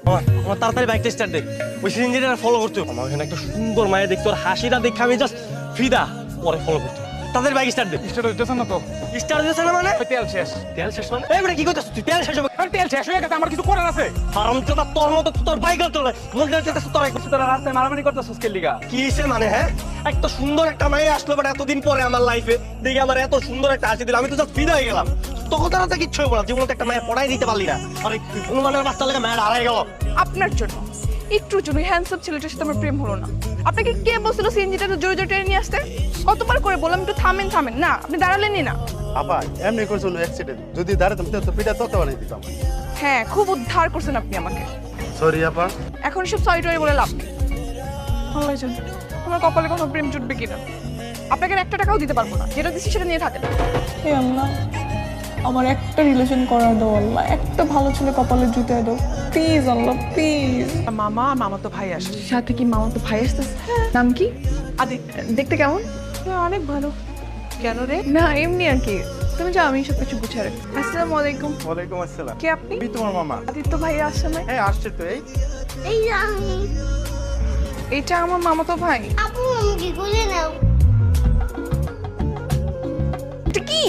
আমার তাড়াতাড়ি বাইকটা স্টার্ট দে, ওই সিএনজিটা ফলো করতে হবে। আমার এখানে একটা সুন্দর মায়া দেখতে, ওর হাসিটা দেখে আমি জাস্ট ফিদা, পরে ফলো করতে হবে। তাদের বাইক স্টার্ট দে। স্টার্ট হইতেছে না তো। স্টার্ট দিতেছে না মানে? তেল শেষ। তেল শেষ মানে? এই বেটা কি করতেছিস তুই? তেল শেষ হবে? তেল শেষ হয়ে গেছে, আমার কিছু করার আছে। হারামজাদা, তোর মতো তোর বাইক চলে মনে হচ্ছে তোর তোরা রাস্তায় মারামারি করতেছিস কে লিগা? কি হইছে মানে? হ্যাঁ, একটা সুন্দর একটা মাইয়া আসলো বাট এতদিন পরে আমার লাইফে দেখি আমার এত সুন্দর একটা হাসি দিল, আমি তো জাস্ট ফিদা হয়ে গেলাম। তখন তারা তো কিচ্ছু হইব না, জীবনে তো একটা মায়া পড়াই দিতে পারলি না। আরে অনুমানের বাচ্চা লেগে মায়া হারাই গেল। আপনার জন্য, একটুর জন্য হ্যান্ডসাম ছেলেটার সাথে আমার প্রেম হলো না। আপনাকে কে বলছিল সিএনজিটা জোরে জোরে টেনে নিয়ে আসতে? কতবার করে বললাম একটু থামেন থামেন, না আপনি দাঁড়ালেনই না। আপা এমনি করছো অ্যাক্সিডেন্ট, যদি দাঁড়াতাম তো পিঠা তত বানিয়ে দিতাম। হ্যাঁ, খুব উদ্ধার করছেন আপনি আমাকে। সরি আপা। এখন সব সরি টরি বলে লাভ নেই। আল্লাহ জানে আমার কপালে কোনো প্রেম জুটবে কিনা। আপনাকে আর একটা টাকাও দিতে পারবো না, যেটা দিচ্ছি সেটা নিয়ে থাকেন। হে আল্লাহ, আমার একটা রিলেশন করার দাও আল্লাহ, একটা ভালো ছেলে কপালে জুতে দাও প্লিজ আল্লাহ প্লিজ। মামা তো ভাই আসে। সাথে কি মামা তো ভাই আসতেছে? নাম কি? আদি দেখতে কেমন? অনেক ভালো। কেন রে? না এমনি আর কি। তুমি যাও, আমি সব কিছু গুছিয়ে রাখি। আসসালামু আলাইকুম। ওয়ালাইকুম আসসালাম। কে আপনি? আমি তোমার মামা। আদিত্য ভাই আসছে না? হ্যাঁ আসছে তো। এটা আমার মামাতো ভাই। আপু আমাকে কোলে নাও। এটা কি?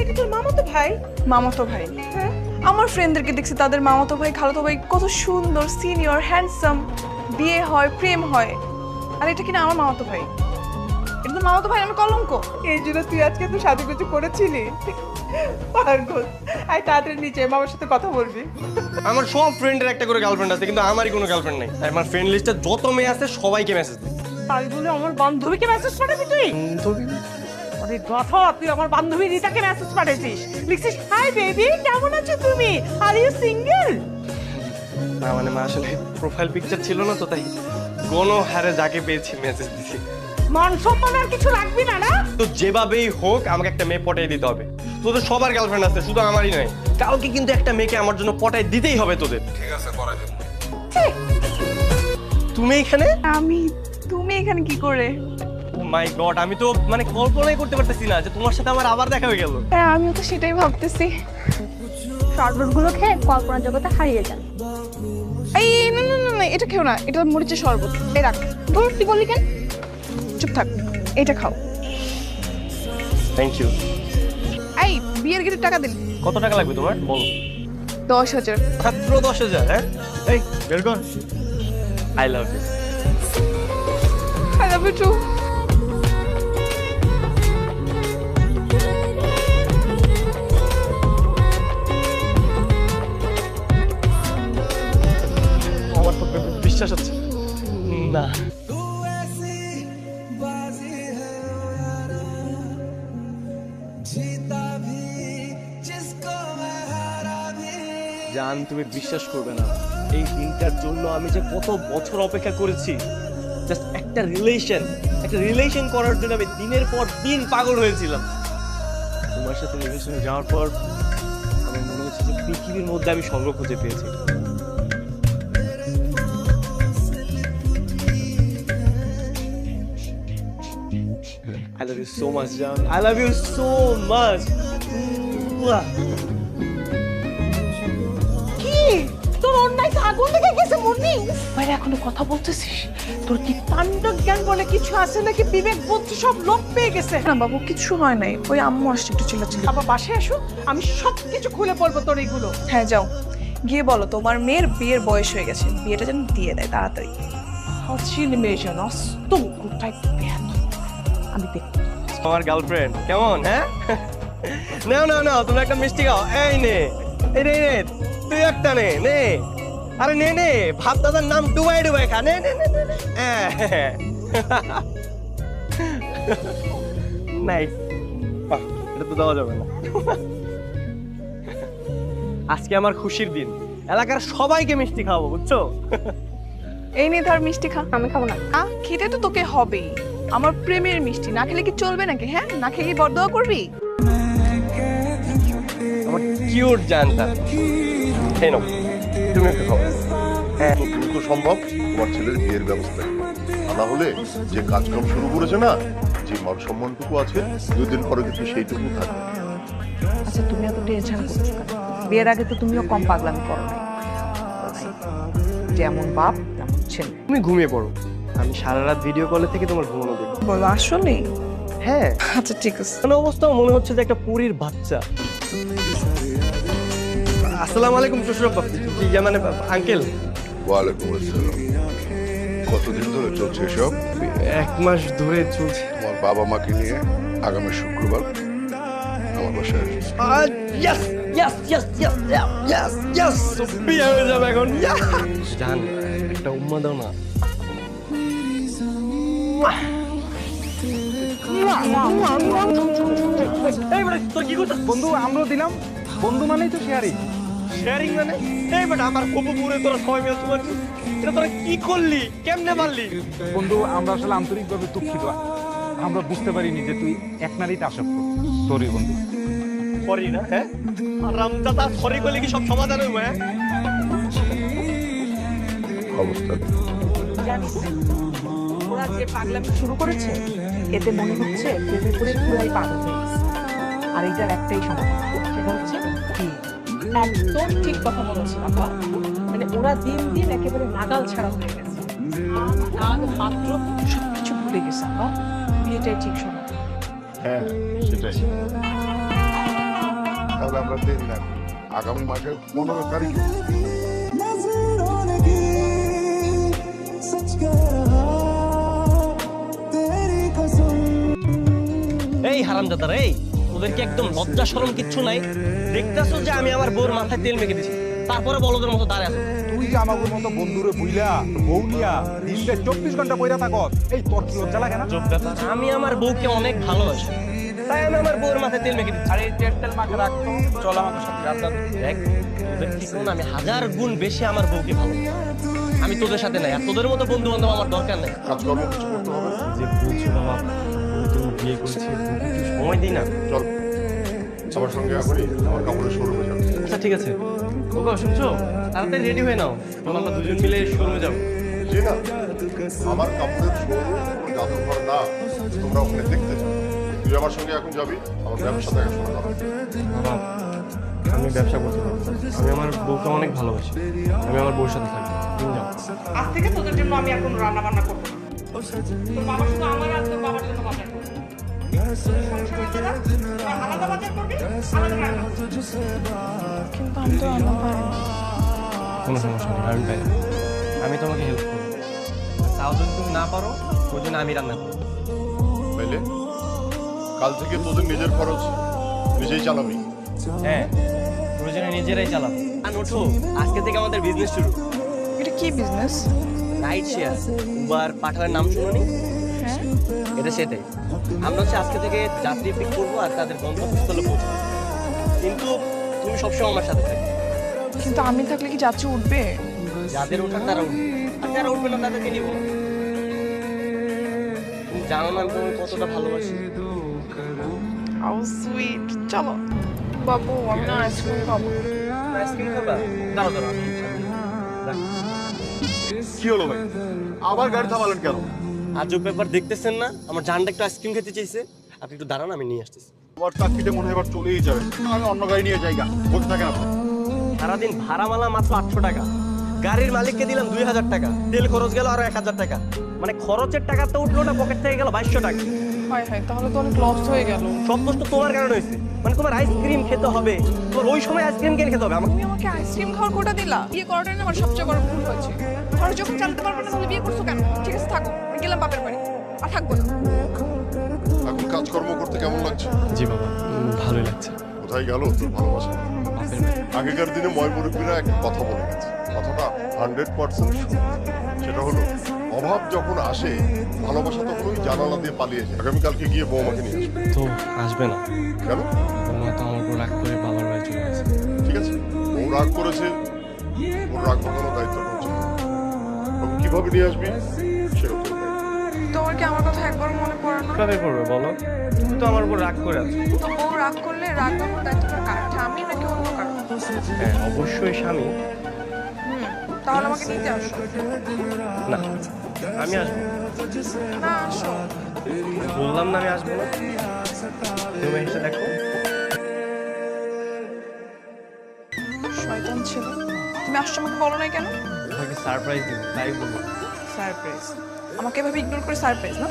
এটা তোর মামাতো ভাই? মামাতো ভাই? হ্যাঁ, আমার ফ্রেন্ডদেরকে দেখছি তাদের মামাতো ভাই খালাতো ভাই কত সুন্দর, সিনিয়র, হ্যান্ডসাম, বিয়ে হয়, প্রেম হয়, আর এটা কিনা আমার মামাতো ভাই। এটা তো মামাতো ভাই, আমার কলঙ্ক। এই জন্য তুই আজকে তো সাজুগুজু করেছিলি? পাগল। আয় তাড়াতাড়ি নিচে মামার সাথে কথা বলবি। আমার সব ফ্রেন্ডের একটা করে গার্লফ্রেন্ড আছে, কিন্তু আমারই কোনো গার্লফ্রেন্ড নাই। তাই আমার ফ্রেন্ড লিস্টে যত মেয়ে আছে সবাইকে মেসেজ দিই। তাই বলে আমার বান্ধবীকে মেসেজ পাঠাবি তুই? আরে গাধা, তুই আমার বান্ধবী রিতাকে মেসেজ পাঠিয়েছিস। লিখছিস, হাই বেবি, কেমন আছো তুমি? Are you single? না মানে মা আসলে প্রোফাইল পিকচার ছিল না তো, তাই গণহারে যাকে পেয়েছি মেসেজ দিছি। মান সম্মান আর কিছু রাখবি না না? তো যেভাবেই হোক আমাকে একটা মেয়ে পটাই দিতে হবে। তোদের সবার গার্লফ্রেন্ড আছে, শুধু আমারই নয়। কালকে কিন্তু একটা মেয়েকে আমার জন্য পটাই দিতেই হবে তোদের। ঠিক আছে, করাই দেব। তুমি এখানে? তুমি এখানে কি করে? ও মাই গড, আমি তো মানে কল্পনাই করতে পারতেছি না যে তোমার সাথে আমার আবার দেখা হয়ে গেল। হ্যাঁ, আমিও তো সেটাই ভাবতেছি। শরবতগুলো খেয়ে কল্পনা জগতে হারিয়ে যান। এই না না না না, এটা খেও না, এটা মরিচের শরবত। এই রাখ। দূর তুই বললি কেন? চুপ থাক, এটা খাও। Thank you. এই বিয়ের গিয়ে টাকা দিন। কত টাকা লাগবে তোমার বলো? 10,000। মাত্র 10,000? হ্যাঁ, এই বের কর। I love you. I love you too. আমার তো বিশ্বাস হচ্ছে না। জান, তুমি বিশ্বাস করবে না, এই দিনটার জন্য আমি যে কত বছর অপেক্ষা করেছি। জাস্ট একটা রিলেশন করার জন্য আমি দিনের পর দিন পাগল হয়েছিলাম। তোমার সাথে রিলেশনে যাওয়ার পর আমার মনে হচ্ছে যে পৃথিবীর মধ্যে আমি স্বর্গ খুঁজে পেয়েছি। I love you so much, John. I love you so much. কি তোর অন্যায় তো আগুন লেগে গেছে মুন্নি। বাইরে এখনো কথা বলতেছিস? তোর কি পাণ্ডব জ্ঞান বলে কিছু আছে নাকি? বিবেক বুদ্ধি সব লোপ পেয়ে গেছে? না বাবু, কিছু হয় নাই, ওই আম্মু আসছে একটু চিল্লাচিল্লি। আবার বাসায় আসো, আমি সব কিছু খুলে বলবো তোর এইগুলো। হ্যাঁ যাও, গিয়ে বলো তোমার মেয়ের বিয়ের বয়স হয়ে গেছে, বিয়েটা যেন দিয়ে দেয় তাড়াতাড়ি। হচ্ছিল মেয়েজন অস্ত কোথায় পেয়ার আমি দেখতে। আমার গার্লফ্রেন্ড কেমন? হ্যাঁ, নাও নাও নাও, তুমি একটা মিষ্টি খাও। এই নে, এই নে নে, তুই একটা নে নে। আরে নে নে, ভাব দাদার নাম ডুবাই ডুবাই খা। নে নে নে নে। নাইস। এটা তো দেওয়া যাবে না। আজকে আমার খুশির দিন, এলাকার সবাইকে মিষ্টি খাওয়াবো, বুঝছো? এই নে ধর মিষ্টি খা। আমি খাবো না। খেতে তো তোকে হবেই, আমার প্রেমের মিষ্টি, না খেলে কি চলবে নাকি? হ্যাঁ, না খেয়ে কি বরদোয়া করবি? আমার কিউট জানতা। খেয়ে নাও, তুমি একটু খাও। হ্যাঁ, যত দ্রুত সম্ভব তোমার ছেলের বিয়ের ব্যবস্থা করো। তা না হলে যে কাজকাম শুরু করেছে না, যে মান সম্মানটুকু আছে 2 দিন পরে কিন্তু সেইটুকু থাকবে। আচ্ছা তুমি এত টেনশন করছো কেন? বিয়ের আগে তো তুমিও কম পাগলামি করো নাই। যেমন বাপ তেমন ছেলে। তুমি ঘুমিয়ে পড়ো, আমি সারা রাত ভিডিও কলে থেকে তোমার ঘুমানো দেখি। বলো আসলে? হ্যাঁ, আচ্ছা ঠিক আছে। মানে অবস্থাও মনে হচ্ছে যে একটা পুরীর বাচ্চা। আসসালামু আলাইকুম শ্বশুরাব্বা, মানে আঙ্কেল। ওয়ালাইকুম আসসালাম। কতদিন ধরে চলছে এসব? 1 মাস ধরে চলছে। তোমার বাবা মাকে নিয়ে আগামী শুক্রবার আমার বাসায় আসবে। Yes yes yes yes yes yes, বিয়ে হয়ে যাবে এখন। জান, একটা উম্মা দাও না। এই বেটা, তোর কি করছিস? বন্ধু আমরাও দিলাম, বন্ধু মানেই তো শেয়ারিং। শেয়ারিং মানে? এই বেটা, আমার কপু পুরে তোরা সবাই মিলে তোমার এটা তোরা কি করলি, কেমনে পারলি? বন্ধু আমরা আসলে আন্তরিকভাবে দুঃখিত, আমরা বুঝতে পারিনি যে তুই এক নারীতে আসক্ত। সরি বন্ধু। সরি না? হ্যাঁ, আর রামদাদা সরি করলে কি সব সমাধান হবে? হ্যাঁ, অবস্থা জানিস ওরা যে পাগলামি শুরু করেছে, এতে মনে হচ্ছে প্রেমে পড়ে পুরাই পাগল হয়ে গেছে। আর এইটার একটাই সমাধান, সেটা হচ্ছে বিয়ে। একদম ঠিক কথা বলেছে আপা। মানে ওরা দিন দিন একেবারে নাগাল ছাড়া হয়ে গেছে, মাত্র সবকিছু ভুলে গেছে আপা। বিয়েটাই ঠিক সময়। হ্যাঁ সেটাই। তাহলে আমরা দেরি না করি, আগামী মাসের 15 তারিখ এই হারামজাদারা, এই ওদের কি একদম লজ্জা শরম কিচ্ছু নাই? দেখতেছো যে আমি আমার বউর মাথায় তেল মেখে দিছি, তারপরে বলদের মতো দাঁড়ায় আছো। তুই যে আমাদের মতো বন্ধুরে বুইলা বউ নিয়া দিনটা 24 ঘন্টা বইরা থাকত, এই তোর কি লজ্জা লাগে না? আমি আমার বউকে অনেক ভালোবাসি, তাই আমি আমার বউর মাথায় তেল মেখে দিচ্ছি। আরে তেল তেল মাকে রাখতো, চল আমাদের সাথে রাত রাত। দেখ, তোদের ঠিক না, আমি 1000 গুণ বেশি আমার বউকে ভালোবাসি। আমি তোদের সাথে নাই, আর তোদের মতো বন্ধু বান্ধব আমার দরকার নাই। কাজকর্ম কিছু করতে হবে। যে বলছো বাবা, তুমি বিয়ে করছি, সময় দিই না। চল আমার সঙ্গে এখনই আমার কাপড়ের শোরুমে যাবে। আচ্ছা ঠিক আছে, ওকে শুনছো, তাড়াতাড়ি রেডি হয়ে নাও, তখন আমরা দুজন মিলে শোরুমে যাবো। জি না, আমার কাপড়ের শোরুম জাদুঘর না, তোমরা ওখানে দেখতে যাও। তুই আমার সঙ্গে এখন যাবি, আমার ব্যবসা দেখাশোনা হবে। বাবা, আমি ব্যবসা করতে পারবো, আমি আমার বউকে অনেক ভালোবাসি, আমি আমার বউর সাথে থাকবো। তুমি যাও। আজ থেকে তোদের জন্য আমি এখন রান্না বান্না করবো না। তোর বাবা শুধু আমার আর তোর বাবার জন্য বাজার করবে। আলাদা বাজার করবি, আলাদা রান্না করবি। কিন্তু আমি তো রান্না পারি না। কোনো সমস্যা নেই, আমি পাই। আমি তোমাকে হেল্প করবো, তাও যদি তুমি না পারো ওই জন্য আমি রান্না করবো। বুঝলে, কাল থেকে তোদের নিজের খরচ নিজেই চালাবি। হ্যাঁ, প্রয়োজনে নিজেরাই চালাবো। আর ওঠো, আজকে থেকে আমাদের বিজনেস শুরু। এটা কি বিজনেস? রাইড শেয়ার, উবার, পাঠানের নাম শুনোনি? হ্যাঁ, এটা সেটাই। আমরা হচ্ছে আজকে থেকে যাত্রী পিক করবো আর তাদের গন্তব্যস্থলে পৌঁছাবো, কিন্তু তুমি সবসময় আমার সাথে থাকবে। কিন্তু আমি থাকলে কি যাত্রী উঠবে? যাদের ওঠার তারা উঠবে, আর যারা উঠবে না তাদেরকে নিব। তুমি জানো না আমি তোমাকে কতটা ভালোবাসি। How sweet. চলো বাবু, আমি না আইসক্রিম খাবো। আইসক্রিম খাবা? দাঁড়াও দাঁড়াও, কি হলো ভাই, আবার গাড়ি থামালেন কেন? আজব ব্যাপার, দেখতেছেন না আমার জানটা একটু আইসক্রিম খেতে চাইছে। আপনি একটু দাঁড়ান, আমি নিয়ে আসতেছি। আমার চাকরিটা মনে হয় এবার চলেই যাবে, আমি অন্য গাড়ি নিয়ে যাই। বলতে থাকেন আপনি। সারাদিন ভাড়া মালা মাত্র 800 টাকা, গাড়ির মালিককে দিলাম 2000 টাকা, তেল খরচ গেল আরো 1000 টাকা, মানে খরচের টাকা তো উঠলো না, পকেট থেকে গেল 2200 টাকা। হায় হায়, তাহলে তো অনেক লস হয়ে গেল। সব কষ্ট তোমার কারণে হয়েছে, মানে তোমার আইসক্রিম খেতে হবে, তোমার ওই সময় আইসক্রিম কিনে খেতে হবে আমাকে। তুমি আমাকে আইসক্রিম খাওয়ার কোটা দিলা? বিয়ে করাটাই না আমার সবচেয়ে বড় ভুল হয়েছে। ঘরে যখন চালাতে পারবো না তাহলে বিয়ে করছো কেন? ঠিক আছে থাকো, আমি গেলাম বাপের বাড়ি, আর থাকবো না। এখন কাজকর্ম করতে কেমন লাগছে? জি বাবা, ভালোই লাগছে। কোথায় গেল তোর ভালোবাসা? আগেকার দিনে ময় মুরব্বীরা একটা কথা বলে গেছে, কথাটা 100% সেটা হলো, অভাব যখন আসে ভালোবাসা তখন ওই জানালা দিয়ে পালিয়ে যায়। আগামীকালকে গিয়ে বৌমাকে নিয়ে আসবে। তো আসবে না? কেন? বৌমা তো আমার উপর রাগ করে বাবার বাড়ি চলে গেছে। ঠিক আছে, ও রাগ করেছে, ওর রাগ ভাঙানোর দায়িত্বটা হচ্ছে তোর। ওকে কিভাবে নিয়ে আসবি সেটা তোর দায়িত্ব। তোমার কি আমার কথা একবার মনে পড়ে না? কিভাবে করবে বলো, তুমি তো আমার উপর রাগ করে আছো। তো বউ রাগ করলে রাগ ভাঙানোর দায়িত্বটা কার? আমি নাকি অন্য কারো? হ্যাঁ অবশ্যই স্বামী। তাহলে আমাকে নিতে আসো। না, আমি আসবো না আসো। বললাম না আমি আসবো না। তুমি এসে দেখো। শয়তান ছিল। তুমি আসছো আমাকে বলো না কেন? তোমাকে সারপ্রাইজ দিব তাই বলি। সারপ্রাইজ? আমাকে এভাবে ইগনোর করে সারপ্রাইজ না?